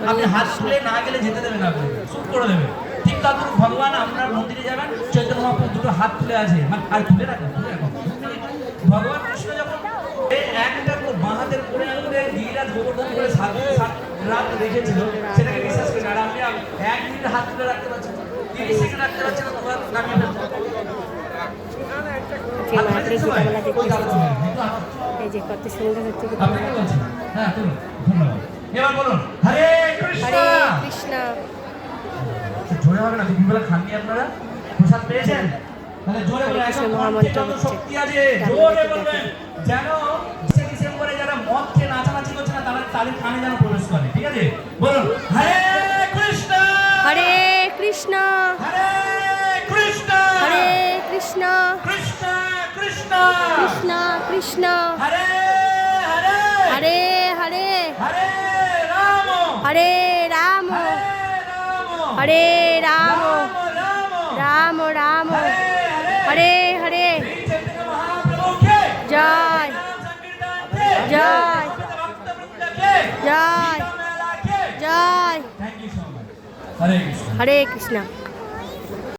আপনি হাত তুলে না গেলে যেতে দেবেন, আপনি চুপ করে দেবেন। ঠিক তখন ভগবান আপনার মন্দিরে যাবেন, চৈতন্য মহাপ্রভু দুটো হাত তুলে আছে, আর তুলে রাখেন, তুলে রাখুন। ভগবান কৃষ্ণ যখন একটা বাঁ হাতের কোণে আঙুলে গিরিরাজ গোবর্ধন করে সাত রাত রেখেছিল, সেটাকে বিশ্বাস করি। আর আপনি 1 মিনিট হাত তুলে রাখতে পারছেন, 30 সেকেন্ড রাখতে পারছেন না, তোমার নামিয়ে ফেলতে এই যে কত সুন্দর হচ্ছে। হ্যাঁ, ধন্যবাদ। এবার বলুন হরে কৃষ্ণ। হরে কৃষ্ণ। জোরে হবে না, দুপুরবেলা খাননি আপনারা? প্রসাদ পেয়েছেন? তাহলে জোরে বলুন, একদম মহামন্ত্র শক্তি আছে, জোরে বলবেন। যেন ডিসেম্বরে যারা মদ খেয়ে নাচানাচি করছে না, তারা তাদের কানে যেন প্রবেশ করে। ঠিক আছে, বলুন হরে কৃষ্ণ। হরে কৃষ্ণ। হরে কৃষ্ণ। হরে কৃষ্ণ। কৃষ্ণ কৃষ্ণ। কৃষ্ণ কৃষ্ণ। হরে হরে। হরে হরে। হরে রাম। হরে রাম। হরে রাম। রাম রাম। হরে হরে। জয় জয় জয় জয়। হরে কৃষ্ণ। হরে কৃষ্ণ।